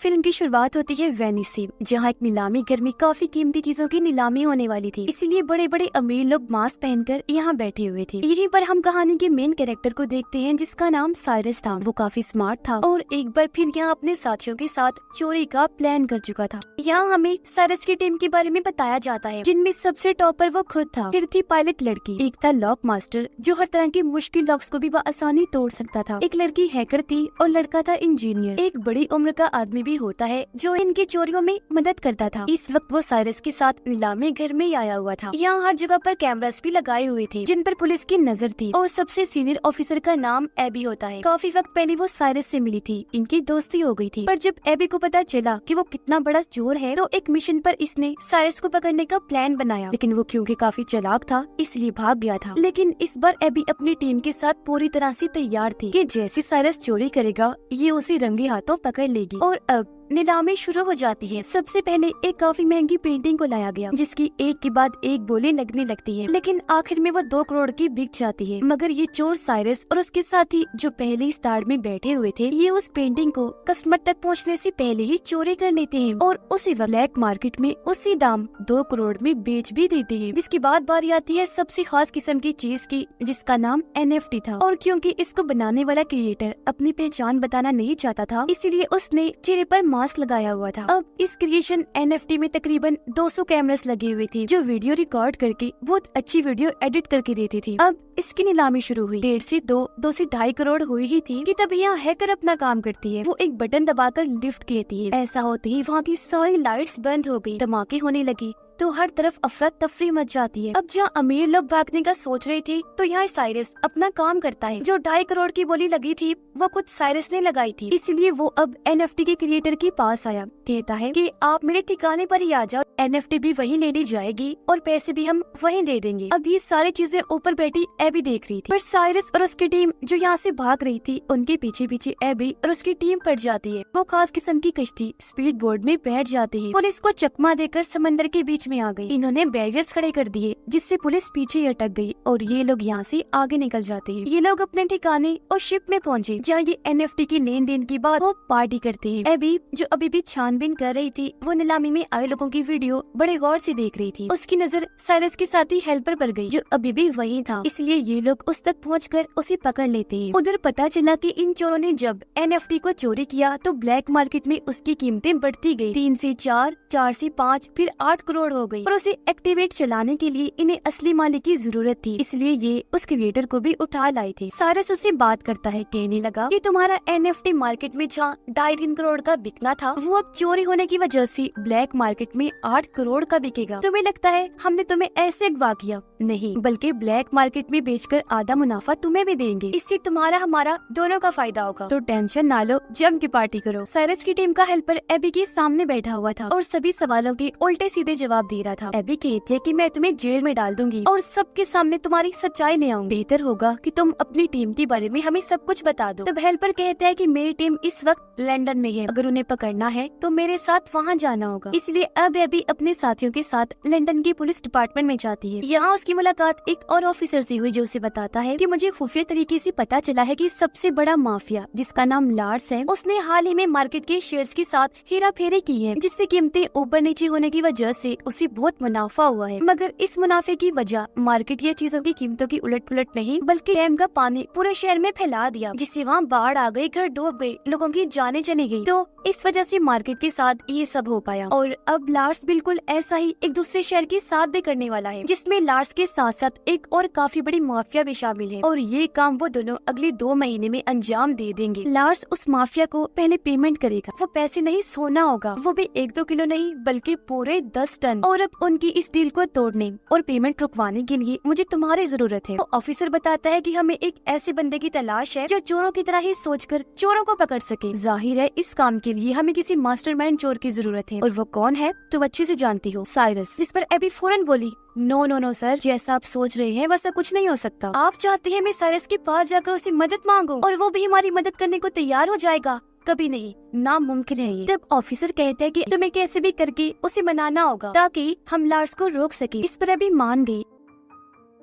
Film की शुरुआत होती है वेनिस से, जहाँ एक नीलामी घर में काफी कीमती चीजों की नीलामी होने वाली थी। इसीलिए बड़े बड़े अमीर लोग मास्क पहनकर यहाँ बैठे हुए थे। यहीं पर हम कहानी के मेन कैरेक्टर को देखते हैं, जिसका नाम साइरस था। वो काफी स्मार्ट था और एक बार फिर यहाँ अपने साथियों के साथ चोरी का प्लान कर चुका था। यहाँ हमें साइरस की टीम के बारे में बताया जाता है, जिनमें सबसे टॉपर वो खुद था। फिर थी पायलट लड़की, एक था लॉक मास्टर जो हर तरह के मुश्किल लॉक्स को भी आसानी तोड़ सकता था। एक लड़की हैकर थी और लड़का था इंजीनियर। एक बड़ी उम्र का आदमी भी होता है जो इनकी चोरियों में मदद करता था। इस वक्त वो साइरस के साथ नीलामी घर में आया हुआ था। यहाँ हर जगह पर कैमरास भी लगाए हुए थे, जिन पर पुलिस की नजर थी। और सबसे सीनियर ऑफिसर का नाम एबी होता है। काफी वक्त पहले वो साइरस से मिली थी, इनकी दोस्ती हो गई थी। पर जब एबी को पता चला कि वो कितना बड़ा चोर है, तो एक मिशन पर इसने साइरस को पकड़ने का प्लान बनाया। लेकिन वो क्योंकि काफी चालाक था, इसलिए भाग गया था। लेकिन इस बार एबी अपनी टीम के साथ पूरी तरह से तैयार थी कि जैसे साइरस चोरी करेगा, ये उसे रंगे हाथों पकड़ लेगी। और अब नीलामी शुरू हो जाती है। सबसे पहले एक काफी महंगी पेंटिंग को लाया गया, जिसकी एक के बाद एक बोली लगने लगती है। लेकिन आखिर में वो 2 करोड़ की बिक जाती है। मगर ये चोर साइरस और उसके साथी जो पहले ही स्टार में बैठे हुए थे, ये उस पेंटिंग को कस्टमर तक पहुंचने से पहले ही चोरी कर लेते हैं और उसी ब्लैक मार्केट में उसी दाम 2 करोड़ में बेच भी देते हैं। जिसके बाद बारी आती है सबसे खास किस्म की चीज की, जिसका नाम NFT था। और क्योंकि इसको बनाने वाला क्रिएटर अपनी पहचान बताना नहीं चाहता था, इसीलिए उसने चेहरे पर मास्क लगाया हुआ था। अब इस क्रिएशन NFT में तकरीबन 200 कैमरास लगे हुए थे, जो वीडियो रिकॉर्ड करके बहुत अच्छी वीडियो एडिट करके देते थे। अब इसकी नीलामी शुरू हुई। 1.5 से 2 से 2.5 करोड़ हुई ही थी कि तब यहाँ हैकर अपना काम करती है। वो एक बटन दबाकर लिफ्ट कहती है। ऐसा होते ही वहाँ की सारी लाइट्स बंद हो गई, धमाके होने लगी तो हर तरफ अफरा तफरी मच जाती है। अब जहाँ अमीर लोग भागने का सोच रहे थे, तो यहाँ साइरस अपना काम करता है। जो 2.5 करोड़ की बोली लगी थी, वो खुद साइरस ने लगाई थी। इसलिए वो अब NFT के क्रिएटर के पास आया, कहता है कि आप मेरे ठिकाने पर ही आ जाओ, NFT भी वहीं ले ली जाएगी और पैसे भी हम वहीं दे देंगे। अब ये सारी चीजें ऊपर बैठी एबी देख रही थी, पर साइरस और उसकी टीम जो यहाँ से भाग रही थी, उनके पीछे पीछे एबी और उसकी टीम पड़ जाती है। वो खास किस्म की कश्ती स्पीड बोर्ड में बैठ जाती है। पुलिस को चकमा देकर समंदर के बीच में आ गई। इन्होंने बैरियर्स खड़े कर दिए, जिससे पुलिस पीछे अटक गई और ये लोग यहाँ से आगे निकल जाते हैं। ये लोग अपने ठिकाने और शिप में पहुँचे, जहाँ ये NFT की लेन देन के बाद वो पार्टी करते हैं। एबी जो अभी भी छानबीन कर रही थी, वो नीलामी में आए लोगों की वीडियो बड़े गौर से देख रही थी। उसकी नजर साइरस के साथी हेल्पर पर गई, जो अभी भी वहीं था। इसलिए ये लोग उस तक पहुंचकर उसे पकड़ लेते हैं। उधर पता चला कि इन चोरों ने जब NFT को चोरी किया, तो ब्लैक मार्केट में उसकी कीमतें बढ़ती गई। 3 से 4, 4 से 5, फिर 8 करोड़ हो गई। और उसे एक्टिवेट चलाने के लिए इन्हें असली मालिक की जरूरत थी, इसलिए ये उस क्रिएटर को भी उठा लाए थे। साइरस उससे बात करता है, कहने लगा कि तुम्हारा NFT मार्केट में जहाँ 2.5-3 करोड़ का बिकना था, वो अब चोरी होने की वजह से ब्लैक मार्केट में 8 करोड़ का बिकेगा। तुम्हें लगता है हमने तुम्हें ऐसे अगवा किया? नहीं, बल्कि ब्लैक मार्केट में बेचकर आधा मुनाफा तुम्हें भी देंगे। इससे तुम्हारा हमारा दोनों का फायदा होगा। तो टेंशन ना लो, जम के पार्टी करो। साइरस की टीम का हेल्पर एबी के सामने बैठा हुआ था और सभी सवालों के उल्टे सीधे जवाब दे रहा था। एबी कहती है कि मैं तुम्हें जेल में डाल दूंगी और सबके सामने तुम्हारी सच्चाई ले आऊंगी। बेहतर होगा कि तुम अपनी टीम के बारे में हमें सब कुछ बता दो। तब हेल्पर कहता है कि मेरी टीम इस वक्त लंदन में है, अगर उन्हें पकड़ना है तो मेरे साथ वहाँ जाना होगा। इसलिए अब एबी अपने साथियों के साथ लंदन की पुलिस डिपार्टमेंट में जाती है। यहाँ उसकी मुलाकात एक और ऑफिसर से हुई, जो उसे बताता है कि मुझे खुफिया तरीके से पता चला है कि सबसे बड़ा माफिया, जिसका नाम लार्स है, उसने हाल ही में मार्केट के शेयर्स के साथ हेरा फेरी की है, जिससे कीमतें ऊपर नीचे होने की वजह से उसे बहुत मुनाफा हुआ है। मगर इस मुनाफे की वजह मार्केट या चीजों की कीमतों की उलट पुलट नहीं, बल्कि डैम का पानी पूरे शहर में फैला दिया, जिससे वहाँ बाढ़ आ गई, घर डूब गए, लोगों की जानें चली गई। तो इस वजह से मार्केट के साथ ये सब हो पाया। और अब लार्स बिल्कुल ऐसा ही एक दूसरे शहर के साथ भी करने वाला है, जिसमें लार्स के साथ साथ एक और काफी बड़ी माफिया भी शामिल है। और ये काम वो दोनों अगले 2 महीने में अंजाम दे देंगे। लार्स उस माफिया को पहले पेमेंट करेगा। वो पैसे नहीं, सोना होगा, वो भी 1-2 किलो नहीं, बल्कि पूरे 10 टन। और अब उनकी इस डील को तोड़ने और पेमेंट रुकवाने के लिए मुझे तुम्हारी जरूरत है। तो ऑफिसर बताता है कि हमें एक ऐसे बंदे की तलाश है जो चोरों की तरह ही सोचकर चोरों को पकड़ सके। जाहिर है इस काम के लिए हमें किसी मास्टरमाइंड चोर की जरूरत है, और वो कौन है तुम अच्छे से जानती हो, साइरस। जिस पर एबी फौरन बोली, नो नो नो सर, जैसा आप सोच रहे हैं वैसा कुछ नहीं हो सकता। आप चाहते हैं मैं साइरस के पास जाकर उससे मदद मांगूं और वो भी हमारी मदद करने को तैयार हो जाएगा? कभी नहीं, नामुमकिन है ये। तब ऑफिसर कहते हैं कि तुम्हें कैसे भी करके उसे मनाना होगा, ताकि हम लार्स को रोक सके। इस पर एबी मान गई।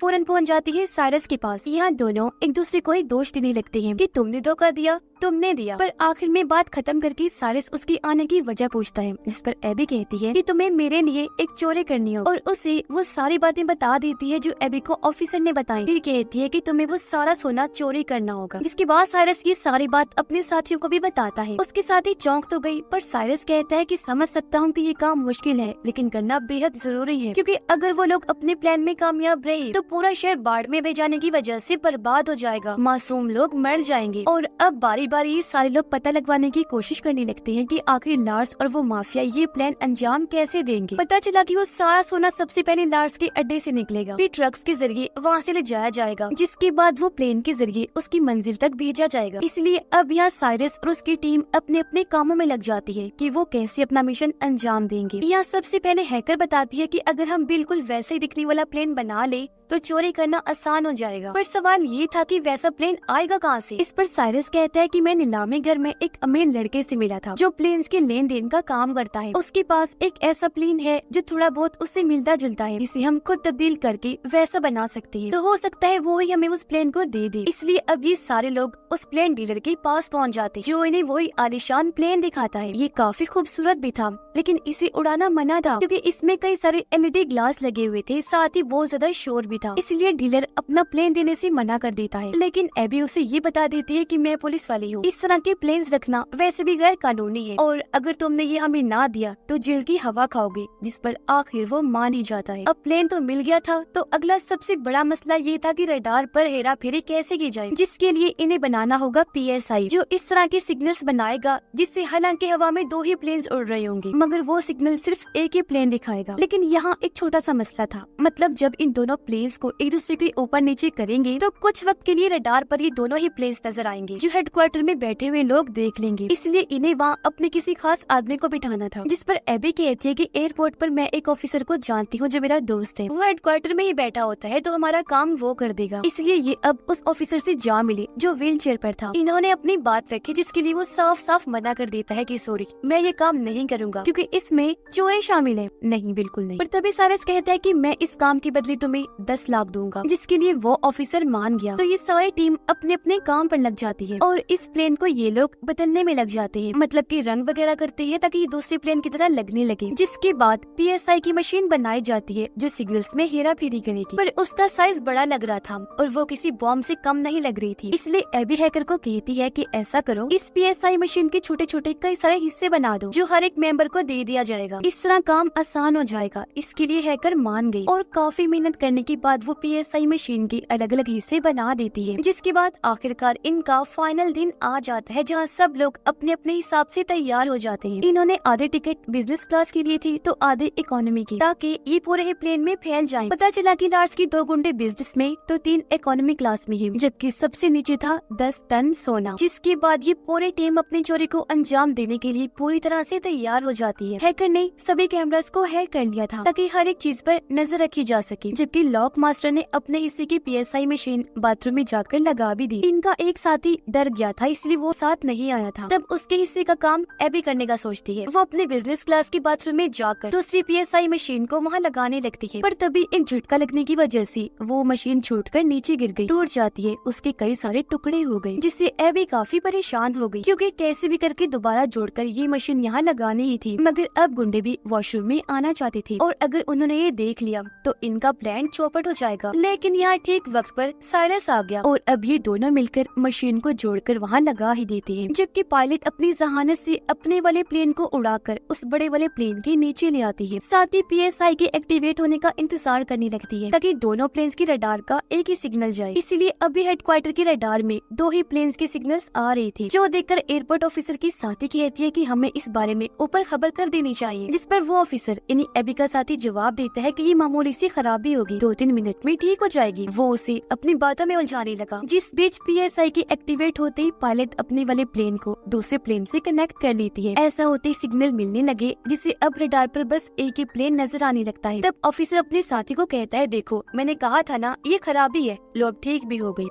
फौरन पहुंच जाती है साइरस के पास। यहाँ दोनों एक दूसरे को ही दोष देने लगते हैं कि तुमने धोखा दिया, तुमने दिया। पर आखिर में बात खत्म करके साइरस उसकी आने की वजह पूछता है, जिस पर एबी कहती है कि तुम्हें मेरे लिए एक चोरी करनी हो, और उसे वो सारी बातें बता देती है जो एबी को ऑफिसर ने बताई। फिर कहती है कि तुम्हें वो सारा सोना चोरी करना होगा, जिसके बाद साइरस ये सारी बात अपने साथियों को भी बताता है। उसके साथी चौंक तो गई, पर साइरस कहता है कि समझ सकता हूँ कि ये काम मुश्किल है, लेकिन करना बेहद जरूरी है, क्योंकि अगर वो लोग अपने प्लान में कामयाब रहे तो पूरा शहर बाढ़ में बह जाने की वजह से बर्बाद हो जाएगा, मासूम लोग मर जाएंगे। और अब बारी बारी सारे लोग पता लगवाने की कोशिश करने लगते हैं कि आखिर लार्स और वो माफिया ये प्लान अंजाम कैसे देंगे। पता चला कि वो सारा सोना सबसे पहले लार्स के अड्डे से निकलेगा, फिर ट्रक्स के जरिए वहाँ से ले जाया जाएगा, जिसके बाद वो प्लेन के जरिए उसकी मंजिल तक भेजा जाएगा। इसलिए अब यहाँ साइरस और उसकी टीम अपने अपने कामों में लग जाती है कि वो कैसे अपना मिशन अंजाम देंगे। यहाँ सबसे पहले हैकर बताती है कि अगर हम बिल्कुल वैसे ही दिखने वाला प्लेन बना ले तो चोरी करना आसान हो जाएगा। पर सवाल ये था कि वैसा प्लेन आएगा कहाँ से। इस पर साइरस कहता है कि मैं नीलामी घर में एक अमीर लड़के से मिला था जो प्लेन्स के लेन देन का काम करता है। उसके पास एक ऐसा प्लेन है जो थोड़ा बहुत उससे मिलता जुलता है, जिसे हम खुद तब्दील करके वैसा बना सकते हैं। तो हो सकता है वो ही हमें उस प्लेन को दे दे। इसलिए अब ये सारे लोग उस प्लेन डीलर के पास पहुँच जाते, जो इन्हें वही आलीशान प्लेन दिखाता है। ये काफी खूबसूरत भी था, लेकिन इसे उड़ाना मना था क्योंकि इसमें कई सारे एलईडी ग्लास लगे हुए थे, साथ ही बहुत ज्यादा शोर भी था। इसलिए डीलर अपना प्लेन देने से मना कर देता है, लेकिन एबी उसे ये बता देती है कि मैं पुलिस वाली हूँ, इस तरह के प्लेन्स रखना वैसे भी गैर कानूनी है, और अगर तुमने ये हमें ना दिया तो जेल की हवा खाओगे। जिस पर आखिर वो मान ही जाता है। अब प्लेन तो मिल गया था, तो अगला सबसे बड़ा मसला ये था कि रडार पर हेरा फेरी कैसे की जाए, जिसके लिए इन्हें बनाना होगा PSI, जो इस तरह के सिग्नल्स बनाएगा, जिससे हालांकि हवा में 2 ही प्लेन्स उड़ रहे होंगे, मगर वो सिग्नल सिर्फ एक ही प्लेन दिखाएगा। लेकिन यहाँ एक छोटा सा मसला था, मतलब जब इन दोनों प्लेन्स को एक दूसरे के ऊपर नीचे करेंगे तो कुछ वक्त के लिए रडार पर ये दोनों ही प्लेन्स नजर आएंगे, जो हेडक्वार्टर में बैठे हुए लोग देख लेंगे। इसलिए इन्हें वहाँ अपने किसी खास आदमी को बिठाना था। जिस पर एबी कहती है कि एयरपोर्ट पर मैं एक ऑफिसर को जानती हूँ जो मेरा दोस्त है, वो हेडक्वार्टर में ही बैठा होता है, तो हमारा काम वो कर देगा। इसलिए ये अब उस ऑफिसर से जा मिले जो व्हील चेयर पर था। इन्होंने अपनी बात रखी, जिसके लिए वो साफ साफ मना कर देता है कि सॉरी, मैं ये काम नहीं करूँगा क्योंकि इसमें चोरी शामिल है। नहीं, बिल्कुल नहीं। पर तभी साइरस कहता है कि मैं इस काम के बदले तुम्हें 10 लाख दूंगा, जिसके लिए वो ऑफिसर मान गया। तो ये सारी टीम अपने अपने काम पर लग जाती है और इस प्लेन को ये लोग बदलने में लग जाते हैं, मतलब कि रंग वगैरह करते हैं ताकि ये दूसरे प्लेन की तरह लगने लगे। जिसके बाद PSI की मशीन बनाई जाती है जो सिग्नल्स में हेरा फेरी करेगी, पर उसका साइज बड़ा लग रहा था और वो किसी बॉम्ब से कम नहीं लग रही थी। इसलिए एबी हैकर को कहती है कि ऐसा करो, इस PSI मशीन के छोटे छोटे कई सारे हिस्से बना दो जो हर एक मेंबर को दे दिया जाएगा, इस तरह काम आसान हो जाएगा। इसके लिए हैकर मान गई और काफी मेहनत करने के बाद वो PSI मशीन के अलग अलग हिस्से बना देती है। जिसके बाद आखिरकार इनका फाइनल दिन आ जाता है, जहाँ सब लोग अपने अपने हिसाब से तैयार हो जाते हैं। इन्होंने आधे टिकट बिजनेस क्लास के लिए थी तो आधे इकोनॉमी की, ताकि ये पूरे ही प्लेन में फैल जाएं। पता चला कि लार्स की 2 गुंडे बिजनेस में तो 3 इकोनॉमी क्लास में हैं, जबकि सबसे नीचे था 10 टन सोना। जिसके बाद ये पूरी टीम अपनी चोरी को अंजाम देने के लिए पूरी तरह से तैयार हो जाती है। हैकर ने सभी कैमरास को हैक कर लिया था ताकि हर एक चीज पर नजर रखी जा सके, जबकि लॉक मास्टर ने अपने हिस्से की PSI मशीन बाथरूम में जाकर लगा भी दी। इनका एक साथी डर गया था, इसलिए वो साथ नहीं आया था। तब उसके हिस्से का काम एबी करने का सोचती है। वो अपने बिजनेस क्लास के बाथरूम में जाकर दूसरी PSI मशीन को वहाँ लगाने लगती है, पर तभी एक झटका लगने की वजह से वो मशीन छूटकर नीचे गिर गई, टूट जाती है, उसके कई सारे टुकड़े हो गए, जिससे एबी काफी परेशान हो गई क्योंकि कैसे भी करके दोबारा जोड़कर ये मशीन यहाँ लगानी ही थी। मगर अब गुंडे भी वॉशरूम में आना चाहते थे और अगर उन्होंने ये देख लिया तो इनका प्लान चौपट हो जाएगा। लेकिन यहाँ ठीक वक्त पर साइरस आ गया और अब ये दोनों मिलकर मशीन को जोड़कर वहाँ लगा ही देते हैं, जबकि पायलट अपनी जहानत से अपने वाले प्लेन को उड़ाकर उस बड़े वाले प्लेन के नीचे ले आती है। साथ ही PSI के एक्टिवेट होने का इंतजार करने लगती है ताकि दोनों प्लेन्स की रडार का एक ही सिग्नल जाए। इसीलिए अभी हेडक्वार्टर की रडार में 2 ही प्लेन्स के सिग्नल्स आ रहे थे, जो देखकर एयरपोर्ट ऑफिसर की साथी कहती है कि हमें इस बारे में ऊपर खबर कर देनी चाहिए। जिस पर वो ऑफिसर यानी एबी का साथी जवाब देता है कि ये मामूली सी खराबी होगी, 2-3 मिनट में ठीक हो जाएगी। वो उसे अपनी बातों में उलझाने लगा। जिस बीच PSI के एक्टिवेट होते ही पायलट अपने वाले प्लेन को दूसरे प्लेन से कनेक्ट कर लेती है। ऐसा होते ही सिग्नल मिलने लगे, जिससे अब रडार पर बस एक ही प्लेन नजर आने लगता है। तब ऑफिसर अपने साथी को कहता है, देखो मैंने कहा था ना ये खराबी है, लो अब ठीक भी हो गई।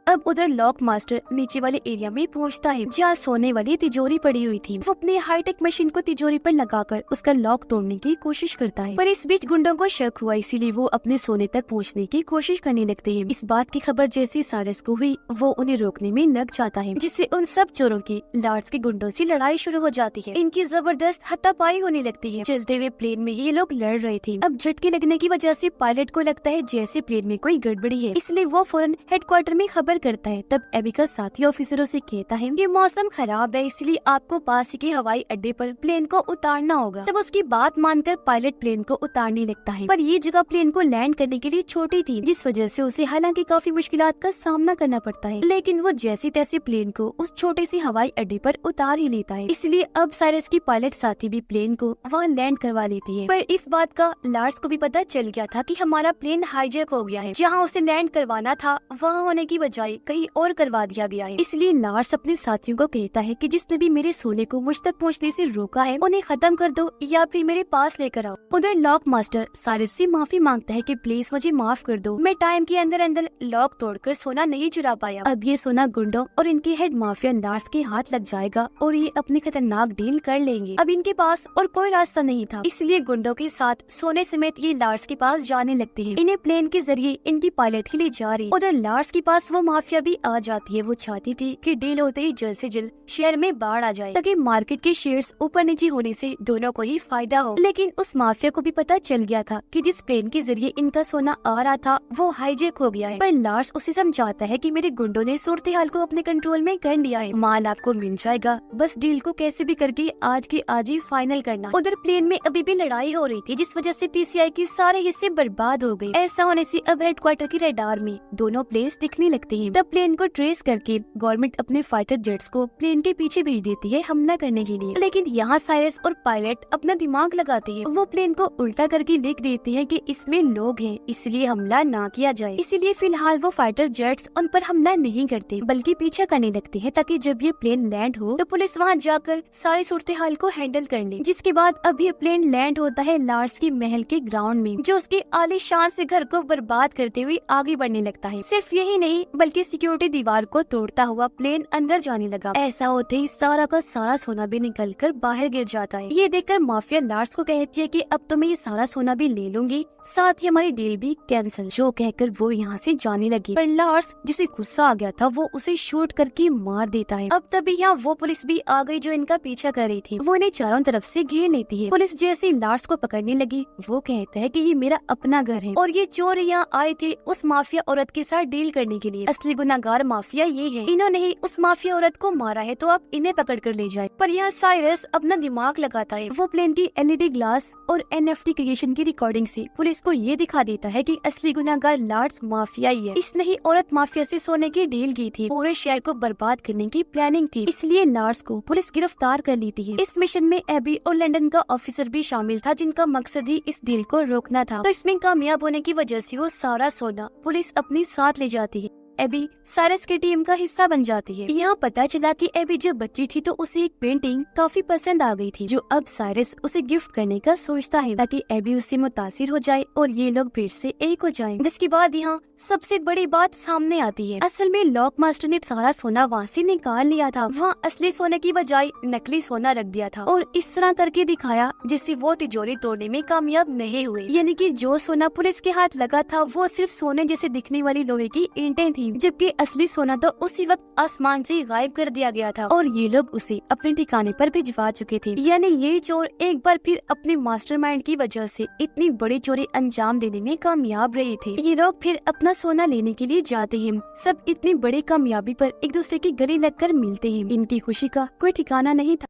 अब उधर लॉक मास्टर नीचे वाले एरिया में पहुंचता है जहाँ सोने वाली तिजोरी पड़ी हुई थी। वो अपनी हाईटेक मशीन को तिजोरी पर लगाकर उसका लॉक तोड़ने की कोशिश करता है, पर इस बीच गुंडों को शक हुआ, इसीलिए वो अपने सोने तक पहुंचने की कोशिश करने लगते हैं। इस बात की खबर जैसी साइरस को हुई, वो उन्हें रोकने में लग जाता है, जिससे उन सब चोरों की लार्ड्स के गुंडों से लड़ाई शुरू हो जाती है। इनकी जबरदस्त हाथापाई होने लगती है। चलते हुए प्लेन में ये लोग लड़ रहे थे। अब झटके लगने की वजह से पायलट को लगता है जैसे प्लेन में कोई गड़बड़ी है, इसलिए वो फौरन हेडक्वार्टर में खबर करता है। तब एबी का साथी ऑफिसरों से कहता है कि मौसम खराब है, इसलिए आपको पास ही के हवाई अड्डे पर प्लेन को उतारना होगा। तब उसकी बात मानकर पायलट प्लेन को उतारने लगता है, पर ये जगह प्लेन को लैंड करने के लिए छोटी थी, जिस वजह से उसे हालांकि काफी मुश्किलात का सामना करना पड़ता है, लेकिन वो जैसे तैसे प्लेन को उस छोटे से हवाई अड्डे पर उतार ही लेता है। इसलिए अब साइरस की पायलट साथी भी प्लेन को वहाँ लैंड करवा लेती है। पर इस बात का लार्स को भी पता चल गया था कि हमारा प्लेन हाईजैक हो गया है। जहाँ उसे लैंड करवाना था वहाँ होने की बजाय कहीं और करवा दिया गया है। इसलिए लार्स अपने साथियों को कहता है कि जिसने भी मेरे सोने को मुझ तक पहुँचने से रोका है उन्हें खत्म कर दो या फिर मेरे पास लेकर आओ। उधर लॉक मास्टर साइरस से माफी मांगता है कि प्लीज मुझे माफ कर दो, मैं टाइम के अंदर अंदर लॉक तोड़कर सोना नहीं चुरा पाया। अब ये सोना गुंडों और इनके हेड माफिया लार्स के हाथ लग जाएगा और ये अपनी खतरनाक डील कर लेंगे। अब इनके पास और कोई रास्ता नहीं था, इसलिए गुंडों के साथ सोने समेत ये लार्स के पास जाने लगते हैं। इन्हें प्लेन के जरिए इनकी पायलट ही ले जा रही। उधर लार्स के पास वो माफिया भी आ जाती है। वो चाहती थी कि डील होते ही जल्द से जल्द शहर में बाढ़ आ जाए, ताकि मार्केट के शेयर्स ऊपर नीचे होने से दोनों को ही फायदा हो। लेकिन उस माफिया को भी पता चल गया था कि जिस प्लेन के जरिए इनका सोना आ रहा था वो हाईजैक हो गया है। पर लार्स उसे समझाता है कि मेरे गुंडों ने सूरत हाल को अपने कंट्रोल में कर लिया है, माल आपको मिल जाएगा, बस डील को कैसे भी करके आज के आज ही फाइनल करना। उधर प्लेन में अभी भी लड़ाई हो रही थी, जिस वजह से पीसीआई के सारे हिस्से बर्बाद हो गए। ऐसा होने से अब हेडक्वार्टर की रडार में दोनों प्लेन्स दिखने लगते हैं। तब प्लेन को ट्रेस करके गवर्नमेंट अपने फाइटर जेट्स को प्लेन के पीछे भेज देती है हमला करने के लिए। लेकिन यहाँ साइरस और पायलट अपना दिमाग लगाते हैं। वो प्लेन को उल्टा करके लिख देते हैं कि इसमें लोग हैं, इसलिए हमला ना किया जाए। इसीलिए फिलहाल वो फाइटर जेट्स उन पर हमला नहीं करते, बल्कि पीछा करने लगते हैं, ताकि जब ये प्लेन लैंड हो तो पुलिस वहाँ जाकर सारी सूरत हाल को हैंडल कर ले। जिसके बाद अब ये प्लेन लैंड होता है लार्स के महल के ग्राउंड में, जो उसके आलीशान से घर को बर्बाद करते हुए आगे बढ़ने लगता है। सिर्फ यही नहीं बल्कि सिक्योरिटी दीवार को तोड़ता हुआ प्लेन अंदर जाने लगा। ऐसा होते ही सारा का सारा सोना भी निकल कर बाहर गिर जाता है। ये देखकर माफिया लार्स को कहती है कि अब तो मैं ये सारा सोना भी ले लूंगी, साथ ही हमारी डील भी कैंसिल। जो कहकर वो यहाँ से जाने लगी, पर लार्स जिसे गुस्सा आ गया था वो उसे शूट करके मार देता है। अब तभी यहाँ वो पुलिस भी आ गई जो इनका पीछा कर रही थी। वो इन्हें चारों तरफ से घेर लेती है। पुलिस जैसे लार्स को पकड़ने लगी, वो कहता है कि ये मेरा अपना घर है और ये चोर यहाँ आए थे उस माफिया औरत के साथ डील करने के लिए। असली गुनाहगार माफिया ये है, इन्होंने ही उस माफिया औरत को मारा है, तो आप इन्हें पकड़ कर ले जाए। पर यहाँ साइरस अपना दिमाग लगाता है। वो प्लेन की एलईडी ग्लास और एनएफटी क्रिएशन की रिकॉर्डिंग से पुलिस को ये दिखा देता है कि असली गुनाहगार लार्स माफिया ही है। इसने ही औरत माफिया से सोने की डील की थी, पूरे शहर को बर्बाद करने की प्लानिंग थी, इसलिए लार्स को पुलिस गिरफ्तार कर लेती है। इस मिशन में एबी और लंदन का ऑफिसर भी शामिल था, जिनका मकसद ही इस डील को रोकना था। तो इसमें कामयाब होने की वजह से वो सारा सोना पुलिस अपने साथ ले जाती है। एबी साइरस की टीम का हिस्सा बन जाती है। यहाँ पता चला कि एबी जब बच्ची थी तो उसे एक पेंटिंग काफी पसंद आ गई थी, जो अब साइरस उसे गिफ्ट करने का सोचता है, ताकि एबी उससे मुतासिर हो जाए और ये लोग फिर से एक हो जाएं। जिसके बाद यहाँ सबसे बड़ी बात सामने आती है। असल में लॉक मास्टर ने सारा सोना वहाँ से निकाल लिया था। वहाँ असली सोने की बजाय नकली सोना रख दिया था और इस तरह करके दिखाया जिससे वो तिजोरी तोड़ने में कामयाब नहीं हुए। यानी कि जो सोना पुलिस के हाथ लगा था वो सिर्फ सोने जैसे दिखने वाली लोहे की ईंटें थी, जबकि असली सोना तो उसी वक्त आसमान से गायब कर दिया गया था और ये लोग उसे अपने ठिकाने पर भिजवा चुके थे। यानी ये चोर एक बार फिर अपने मास्टरमाइंड की वजह से इतनी बड़ी चोरी अंजाम देने में कामयाब रहे थे। ये लोग फिर अपना सोना लेने के लिए जाते हैं। सब इतनी बड़ी कामयाबी पर एक दूसरे की गले लगकर मिलते हैं। इनकी खुशी का कोई ठिकाना नहीं था।